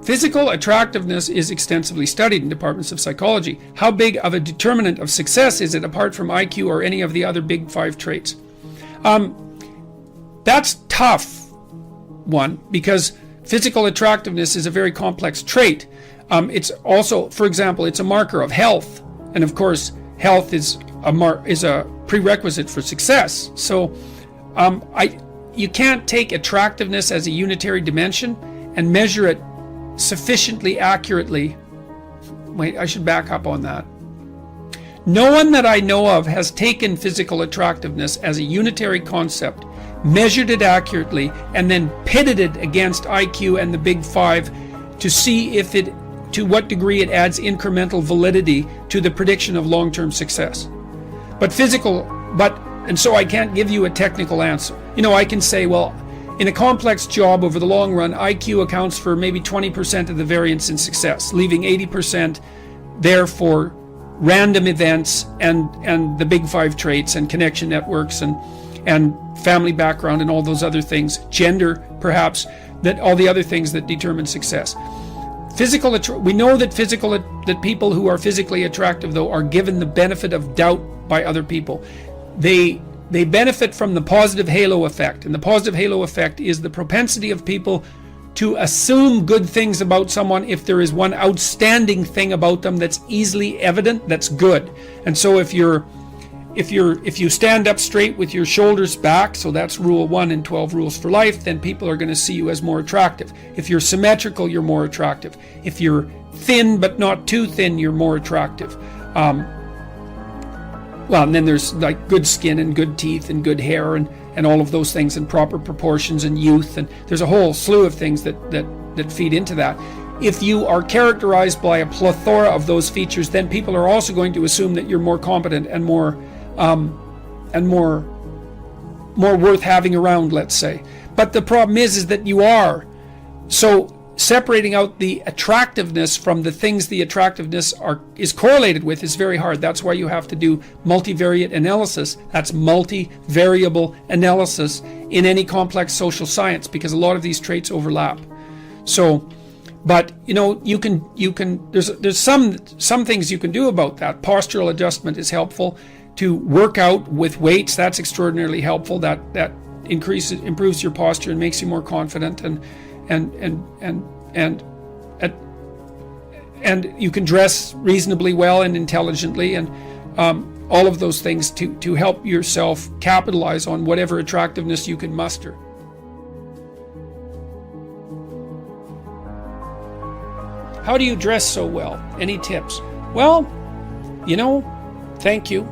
Physical attractiveness is extensively studied in departments of psychology. How big of a determinant of success is it apart from IQ or any of the other big 5 traits? That's tough one, because physical attractiveness is a very complex trait. It's also, for example, it's a marker of health, and of course health is a prerequisite for success. So you can't take attractiveness as a unitary dimension and measure it sufficiently accurately. Wait, I should back up on that. No one that I know of has taken physical attractiveness as a unitary concept, measured it accurately, and then pitted it against IQ and the big 5 to see to what degree it adds incremental validity to the prediction of long-term success. And so I can't give you a technical answer. I can say, well, in a complex job over the long run, IQ accounts for maybe 20% of the variance in success, leaving 80% there for random events and the big 5 traits and connection networks and family background and all those other things, gender perhaps, that all the other things that determine success. We know that people who are physically attractive, though, are given the benefit of doubt by other people. They benefit from the positive halo effect, and the positive halo effect is the propensity of people to assume good things about someone if there is one outstanding thing about them that's easily evident, that's good. And so if you stand up straight with your shoulders back, so that's rule 1 in 12 rules for life, then people are going to see you as more attractive. If you're symmetrical, you're more attractive. If you're thin but not too thin, you're more attractive. And then there's like good skin and good teeth and good hair and all of those things, and proper proportions and youth, and there's a whole slew of things that feed into that. If you are characterized by a plethora of those features, then people are also going to assume that you're more competent and more worth having around, let's say. But the problem is that you are. So separating out the attractiveness from the things the attractiveness is correlated with is very hard. That's why you have to do multivariate analysis. That's multivariable analysis in any complex social science, because a lot of these traits overlap. So, but you can there's some things you can do about that. Postural adjustment is helpful. To work out with weights, that's extraordinarily helpful. That improves your posture and makes you more confident, and you can dress reasonably well and intelligently, and all of those things to help yourself capitalize on whatever attractiveness you can muster. How do you dress so well? Any tips? Well, thank you.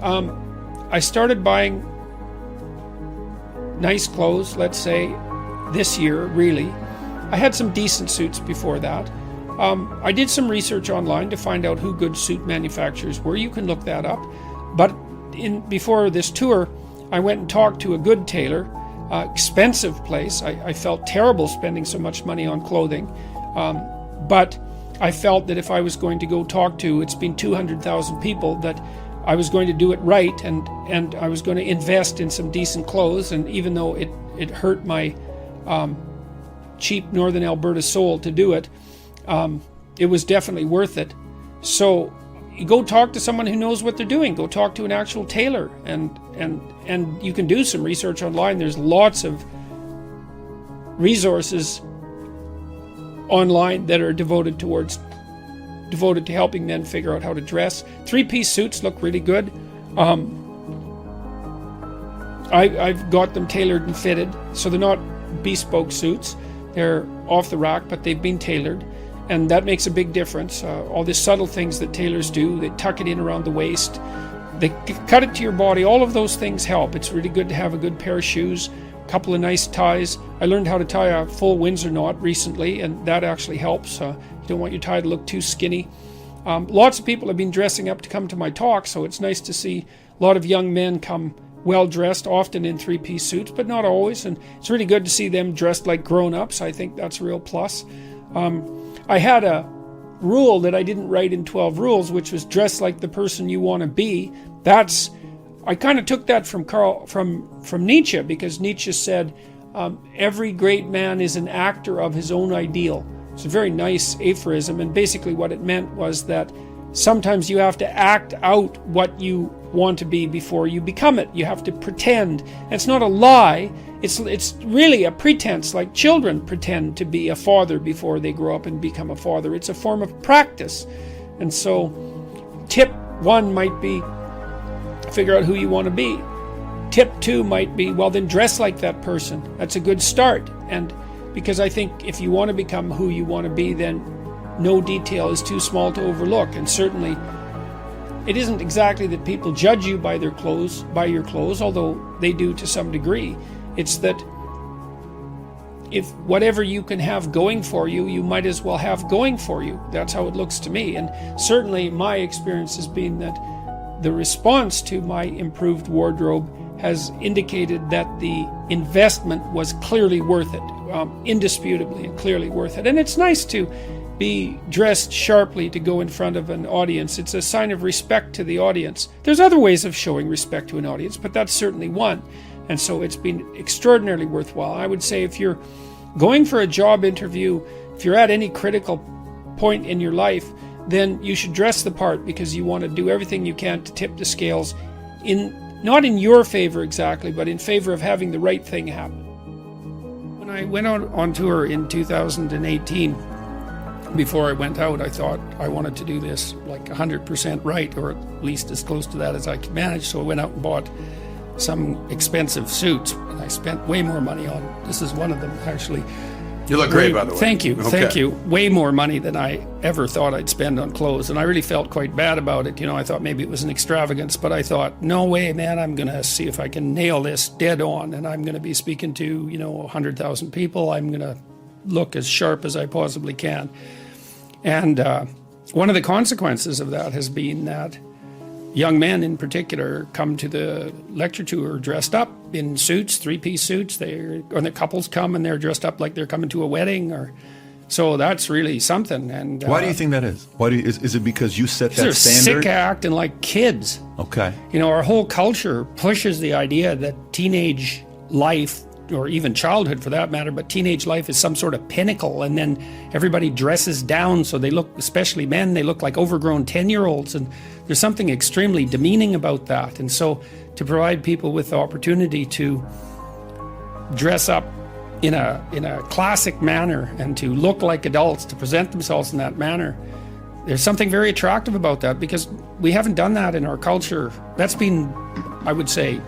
I started buying nice clothes, let's say, this year, really. I had some decent suits before that. I did some research online to find out who good suit manufacturers were. You can look that up. But before this tour, I went and talked to a good tailor, expensive place. I felt terrible spending so much money on clothing. But I felt that if I was going to go talk to, it's been 200,000 people, that I was going to do it right, and I was going to invest in some decent clothes. And even though it hurt my cheap Northern Alberta soul to do it, it was definitely worth it. So you go talk to someone who knows what they're doing. Go talk to an actual tailor, and you can do some research online. There's lots of resources online that are devoted to helping men figure out how to dress. 3-piece suits look really good. I've got them tailored and fitted, so they're not bespoke suits. They're off the rack, but they've been tailored, and that makes a big difference. All the subtle things that tailors do, they tuck it in around the waist, they cut it to your body, all of those things help. It's really good to have a good pair of shoes, a couple of nice ties. I learned how to tie a full Windsor knot recently, and that actually helps. You don't want your tie to look too skinny. Lots of people have been dressing up to come to my talk, so it's nice to see a lot of young men come well dressed, often in 3-piece suits, but not always, and it's really good to see them dressed like grown-ups. I think that's a real plus. I had a rule that I didn't write in 12 rules, which was dress like the person you want to be. I kind of took that from Nietzsche, because Nietzsche said every great man is an actor of his own ideal. It's a very nice aphorism, and basically what it meant was that sometimes you have to act out what you want to be before you become it. You have to pretend. And it's not a lie. It's really a pretense, like children pretend to be a father before they grow up and become a father. It's a form of practice. And so tip 1 might be figure out who you want to be. Tip 2 might be, well, then dress like that person. That's a good start. And because I think if you want to become who you want to be, then no detail is too small to overlook. And certainly it isn't exactly that people judge you by your clothes, although they do to some degree. It's that if whatever you can have going for you, you might as well have going for you. That's how it looks to me. And certainly my experience has been that the response to my improved wardrobe has indicated that the investment was clearly worth it, indisputably and clearly worth it. And it's nice to be dressed sharply to go in front of an audience. It's a sign of respect to the audience. There's other ways of showing respect to an audience, but that's certainly one. And so it's been extraordinarily worthwhile. I would say if you're going for a job interview, if you're at any critical point in your life, then you should dress the part, because you want to do everything you can to tip the scales not in your favor exactly, but in favor of having the right thing happen. When I went on tour in 2018, before I went out, I thought I wanted to do this like 100% right, or at least as close to that as I could manage. So I went out and bought some expensive suits, and I spent way more money on. This is one of them, actually. You look great, by the way. Thank you, Okay. thank you. Way more money than I ever thought I'd spend on clothes, and I really felt quite bad about it. I thought maybe it was an extravagance, but I thought, no way, man, I'm going to see if I can nail this dead on, and I'm going to be speaking to, 100,000 people. I'm going to look as sharp as I possibly can. And one of the consequences of that has been that young men in particular come to the lecture tour dressed up in suits, 3-piece suits. Or the couples come and they're dressed up like they're coming to a wedding. So that's really something. And why do you think that is? Is it because you set that they're standard? sick of acting like kids. Okay. Our whole culture pushes the idea that teenage life, or even childhood for that matter, but teenage life is some sort of pinnacle, and then everybody dresses down so they look, especially men, they look like overgrown 10-year-olds, and there's something extremely demeaning about that. And so to provide people with the opportunity to dress up in a classic manner and to look like adults, to present themselves in that manner, there's something very attractive about that, because we haven't done that in our culture. That's been, I would say,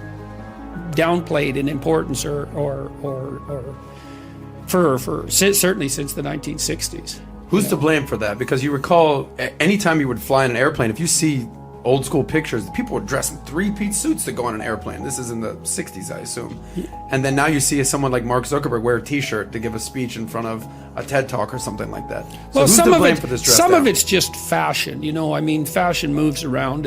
downplayed in importance or for certainly since the 1960s. Who's to blame for that? Because you recall, anytime you would fly in an airplane, if you see old school pictures, people would dress in 3-piece suits to go on an airplane. This is in the 60s, I assume. And then now you see someone like Mark Zuckerberg wear a t-shirt to give a speech in front of a TED Talk or something like that. So Well, who's to blame for this dress some down? of it's just fashion. Fashion moves around,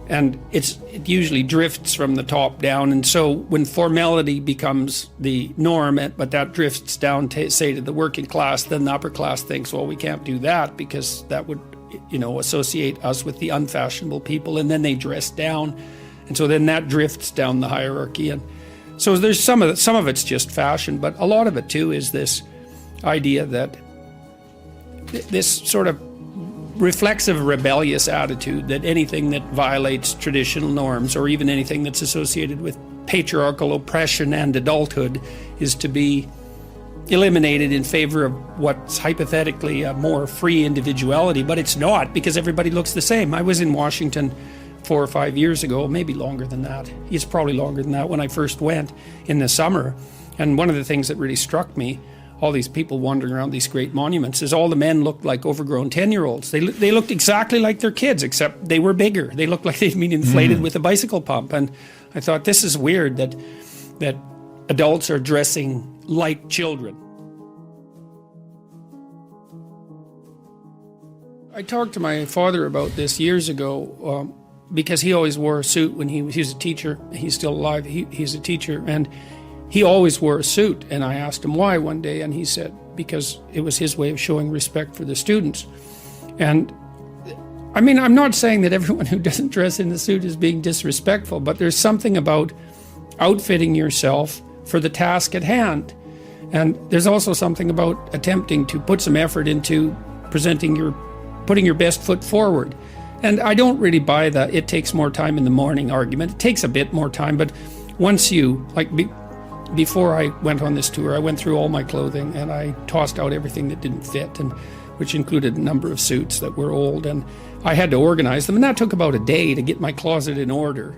and it usually drifts from the top down. And so when formality becomes the norm, but that drifts down, say, to the working class, then the upper class thinks, well, we can't do that because that would, associate us with the unfashionable people, and then they dress down. And so then that drifts down the hierarchy. And so there's some of it's just fashion, but a lot of it too is this idea that this sort of reflexive, rebellious attitude that anything that violates traditional norms, or even anything that's associated with patriarchal oppression and adulthood, is to be eliminated in favor of what's hypothetically a more free individuality. But it's not, because everybody looks the same. I was in Washington 4 or 5 years ago, maybe longer than that. It's probably longer than that, when I first went in the summer. And one of the things that really struck me, all these people wandering around these great monuments, is all the men looked like overgrown 10-year-olds. They looked exactly like their kids, except they were bigger. They looked like they'd been inflated with a bicycle pump. And I thought, this is weird that adults are dressing like children. I talked to my father about this years ago, because he always wore a suit when he was a teacher. He's still alive. He's a teacher, and he always wore a suit. And I asked him why one day, and he said because it was his way of showing respect for the students. And I mean, I'm not saying that everyone who doesn't dress in a suit is being disrespectful, but there's something about outfitting yourself for the task at hand. And there's also something about attempting to put some effort into putting your best foot forward. And I don't really buy the it takes more time in the morning argument. It takes a bit more time, but once you, before I went on this tour, I went through all my clothing and I tossed out everything that didn't fit, and which included a number of suits that were old, and I had to organize them, and that took about a day to get my closet in order.